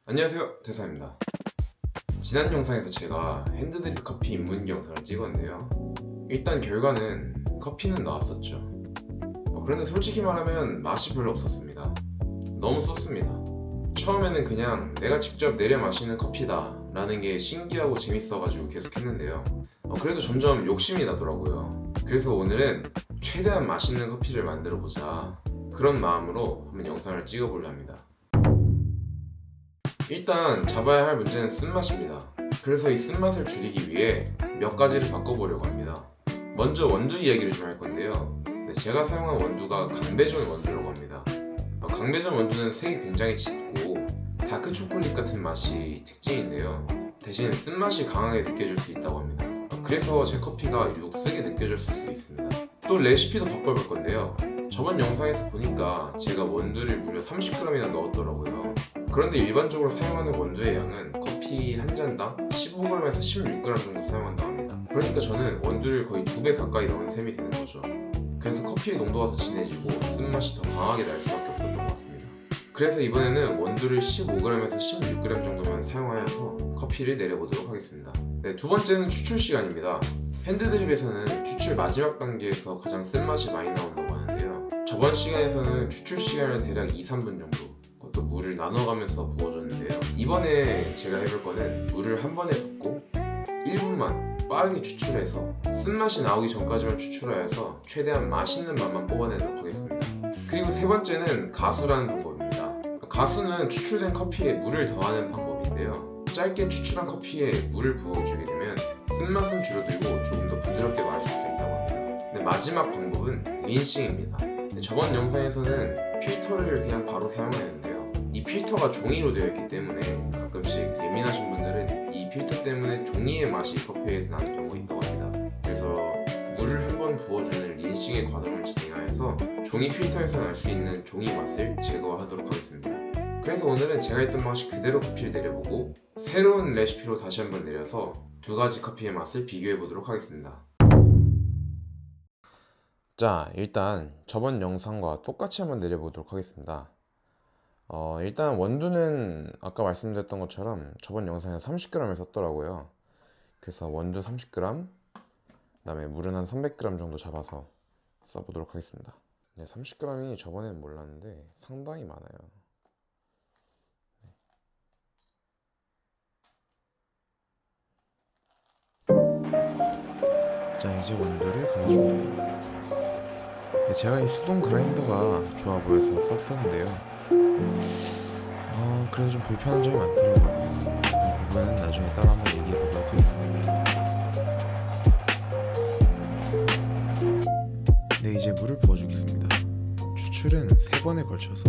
안녕하세요, 대사입니다. 지난 영상에서 제가 핸드드립 커피 입문기 영상을 찍었는데요. 일단 결과는 커피는 나왔었죠. 그런데 솔직히 말하면 맛이 별로 없었습니다. 너무 썼습니다. 처음에는 그냥 내가 직접 내려 마시는 커피다 라는 게 신기하고 재밌어가지고 계속 했는데요. 그래도 점점 욕심이 나더라고요. 그래서 오늘은 최대한 맛있는 커피를 만들어 보자, 그런 마음으로 한번 영상을 찍어보려 합니다. 일단 잡아야 할 문제는 쓴맛입니다. 그래서 이 쓴맛을 줄이기 위해 몇 가지를 바꿔보려고 합니다. 먼저 원두 이야기를 좀 할 건데요. 제가 사용한 원두가 강배전 원두라고 합니다. 강배전 원두는 색이 굉장히 짙고 다크 초콜릿 같은 맛이 특징인데요. 대신 쓴맛이 강하게 느껴질 수 있다고 합니다. 그래서 제 커피가 유독 쓰게 느껴질 수도 있습니다. 또 레시피도 바꿔볼 건데요. 저번 영상에서 보니까 제가 원두를 무려 30g이나 넣었더라고요. 그런데 일반적으로 사용하는 원두의 양은 커피 한 잔당 15g에서 16g 정도 사용한다고 합니다. 그러니까 저는 원두를 거의 2배 가까이 넣은 셈이 되는 거죠. 그래서 커피의 농도가 더 진해지고 쓴맛이 더 강하게 날 수밖에 없었던 것 같습니다. 그래서 이번에는 원두를 15g에서 16g 정도만 사용하여서 커피를 내려보도록 하겠습니다. 두 번째는 추출 시간입니다. 핸드드립에서는 추출 마지막 단계에서 가장 쓴맛이 많이 나온다고 하는데요. 저번 시간에서는 추출 시간을 대략 2-3분 정도, 또 물을 나눠가면서 부어줬는데요. 이번에 제가 해볼 거는 물을 한 번에 붓고 1분만 빠르게 추출해서 쓴맛이 나오기 전까지만 추출하여서 최대한 맛있는 맛만 뽑아내도록 하겠습니다. 그리고 세 번째는 가수라는 방법입니다. 가수는 추출된 커피에 물을 더하는 방법인데요. 짧게 추출한 커피에 물을 부어주게 되면 쓴맛은 줄어들고 조금 더 부드럽게 마실 수 있다고 합니다. 마지막 방법은 린싱입니다. 저번 영상에서는 필터를 그냥 바로 사용했는데요. 이 필터가 종이로 되어 있기 때문에 가끔씩 예민하신 분들은 이 필터 때문에 종이의 맛이 커피에서 나는 경우가 있다고 합니다. 그래서 물을 한 번 부어주는 린싱의 과정을 진행하여서 종이 필터에서 날 수 있는 종이 맛을 제거하도록 하겠습니다. 그래서 오늘은 제가 했던 방식 그대로 커피를 내려보고 새로운 레시피로 다시 한번 내려서 두 가지 커피의 맛을 비교해 보도록 하겠습니다. 자, 일단 저번 영상과 똑같이 한번 내려보도록 하겠습니다. 일단 원두는 아까 말씀드렸던 것처럼 저번 영상에서 30g을 썼더라고요. 그래서 원두 30g, 그다음에 물은 한 300g 정도 잡아서 써보도록 하겠습니다. 30g이 저번엔 몰랐는데 상당히 많아요. 자, 이제 원두를 갈아줍니다. 제가 이 수동 그라인더가 좋아 보여서 썼었는데요. 그래도 좀 불편한 점이 많더라고요. 이 부분은 나중에 따로 한번 얘기해 보도록 하겠습니다. 이제 물을 부어주겠습니다. 추출은 3번에 걸쳐서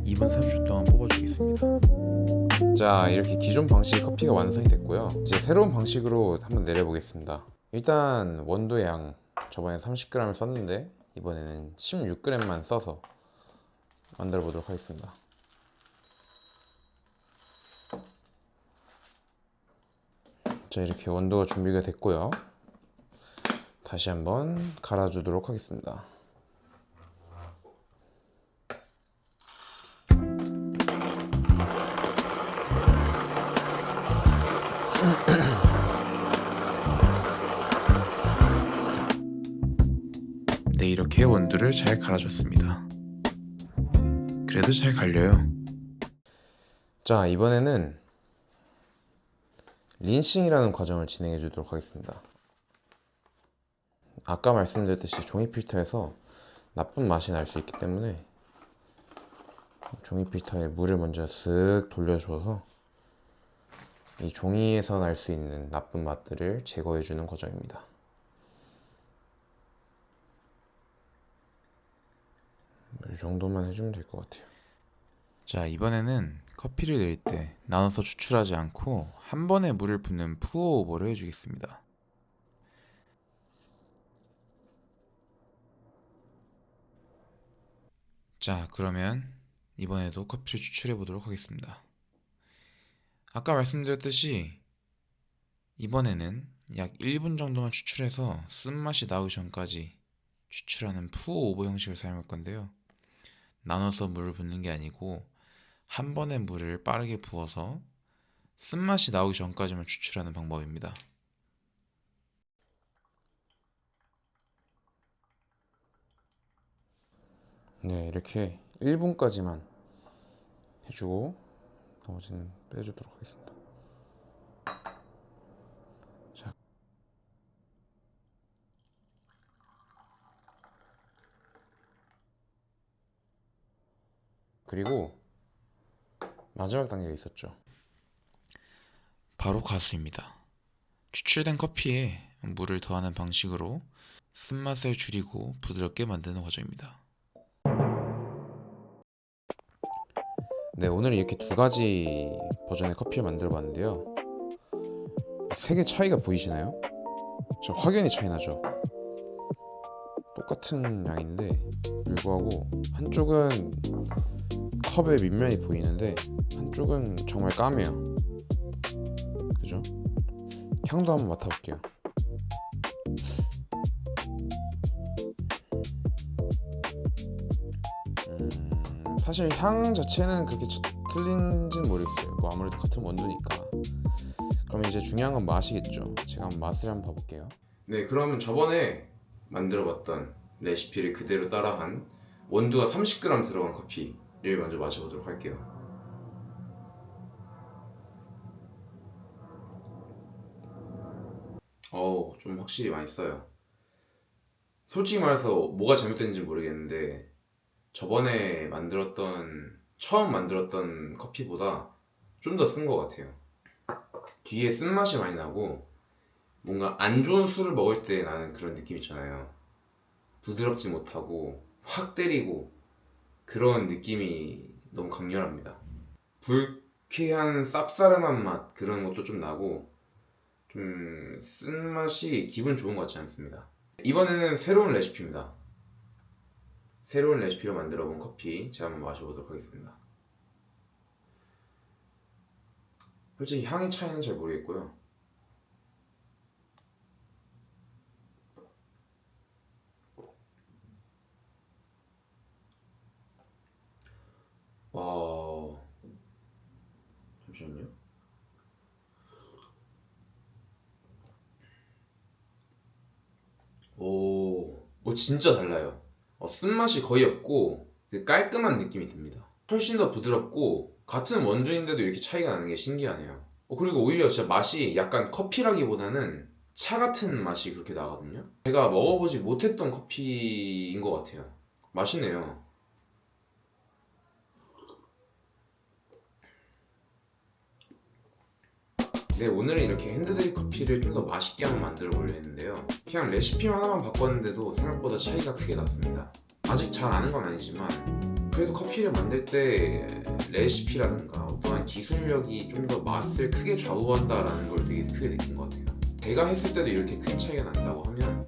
2분 30초 동안 뽑아주겠습니다. 자, 이렇게 기존 방식 커피가 완성이 됐고요. 이제 새로운 방식으로 한번 내려보겠습니다. 일단 원두의 양, 저번에 30g을 썼는데 이번에는 16g만 써서 만들어 보도록 하겠습니다. 자, 이렇게 원두가 준비가 됐고요. 다시 한번 갈아주도록 하겠습니다. 이렇게 원두를 잘 갈아줬습니다. 그래도 잘 갈려요. 자, 이번에는 린싱이라는 과정을 진행해 주도록 하겠습니다. 아까 말씀드렸듯이 종이 필터에서 나쁜 맛이 날 수 있기 때문에 종이 필터에 물을 먼저 쓱 돌려줘서 이 종이에서 날 수 있는 나쁜 맛들을 제거해 주는 과정입니다. 이 정도만 해주면 될 것 같아요. 자, 이번에는 커피를 내릴 때 나눠서 추출하지 않고 한 번에 물을 붓는 푸어오버를 해주겠습니다. 자, 그러면 이번에도 커피를 추출해 보도록 하겠습니다. 아까 말씀드렸듯이 이번에는 약 1분 정도만 추출해서 쓴맛이 나오기 전까지 추출하는 푸어오버 형식을 사용할 건데요. 나눠서 물을 붓는 게 아니고 한 번에 물을 빠르게 부어서 쓴맛이 나오기 전까지만 추출하는 방법입니다. 네, 이렇게 1분까지만 해주고 나머지는 빼주도록 하겠습니다. 자, 그리고 마지막 단계가 있었죠. 바로 가수입니다. 추출된 커피에 물을 더하는 방식으로 쓴맛을 줄이고 부드럽게 만드는 과정입니다. 네, 오늘은 이렇게 두 가지 버전의 커피를 만들어 봤는데요. 색의 차이가 보이시나요? 저 확연히 차이 나죠? 똑같은 양인데 불구하고 한쪽은 컵의 밑면이 보이는데 한쪽은 정말 까매요. 그죠? 향도 한번 맡아볼게요. 사실 향 자체는 그렇게 틀린지는 모르겠어요. 뭐 아무래도 같은 원두니까. 그러면 이제 중요한 건 맛이겠죠. 제가 한번 맛을 한번 봐볼게요. 네, 그러면 저번에 만들어봤던 레시피를 그대로 따라한 원두가 30g 들어간 커피를 먼저 마셔보도록 할게요. 좀 확실히 맛있어요. 솔직히 말해서 뭐가 잘못된지 모르겠는데 저번에 처음 만들었던 커피보다 좀 더 쓴 것 같아요. 뒤에 쓴맛이 많이 나고 뭔가 안 좋은 술을 먹을 때 나는 그런 느낌 있잖아요. 부드럽지 못하고 확 때리고 그런 느낌이 너무 강렬합니다. 불쾌한 쌉싸름한 맛 그런 것도 좀 나고 좀 쓴맛이 기분 좋은 것 같지 않습니다. 이번에는 새로운 레시피입니다. 새로운 레시피로 만들어 본 커피 제가 한번 마셔보도록 하겠습니다. 솔직히 향의 차이는 잘 모르겠고요. 와, 잠시만요. 진짜 달라요. 쓴맛이 거의 없고 깔끔한 느낌이 듭니다. 훨씬 더 부드럽고 같은 원두인데도 이렇게 차이가 나는 게 신기하네요. 그리고 오히려 진짜 맛이 약간 커피라기보다는 차 같은 맛이 그렇게 나거든요. 제가 먹어보지 못했던 커피인 것 같아요. 맛있네요. 네, 오늘은 이렇게 핸드드립 커피를 좀 더 맛있게 한번 만들어 보려 했는데요. 그냥 레시피만 하나만 바꿨는데도 생각보다 차이가 크게 났습니다. 아직 잘 아는 건 아니지만 그래도 커피를 만들 때 레시피라든가 어떠한 기술력이 좀 더 맛을 크게 좌우한다라는 걸 되게 크게 느낀 것 같아요. 제가 했을 때도 이렇게 큰 차이가 난다고 하면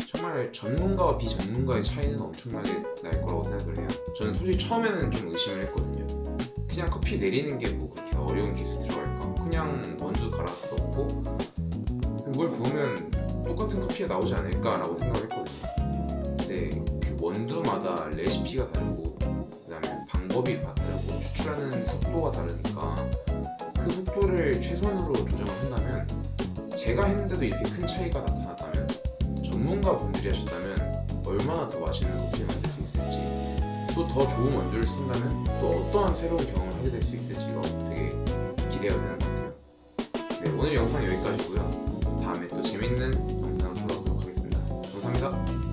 정말 전문가와 비전문가의 차이는 엄청나게 날 거라고 생각을 해요. 저는 솔직히 처음에는 좀 의심을 했거든요. 그냥 커피 내리는 게 뭐 그렇게 어려운 기술이 들어갈까? 그냥 원두 갈아서 넣고 물 부으면 똑같은 커피가 나오지 않을까라고 생각을 했거든요. 근데 그 원두마다 레시피가 다르고 그다음에 방법이 다르고 추출하는 속도가 다르니까 그 속도를 최선으로 조정을 한다면 제가 했는데도 이렇게 큰 차이가 나타났다면 전문가분들이 하셨다면 얼마나 더 맛있는 커피를 만들 수 있을지 또 더 좋은 원두를 쓴다면 또 어떠한 새로운 경험을 하게 될 수 있을지가 되게 기대가 되는 것 같아요. 네, 오늘 영상 여기까지고요. 다음에 또 재밌는 영상으로 돌아오도록 하겠습니다. 감사합니다.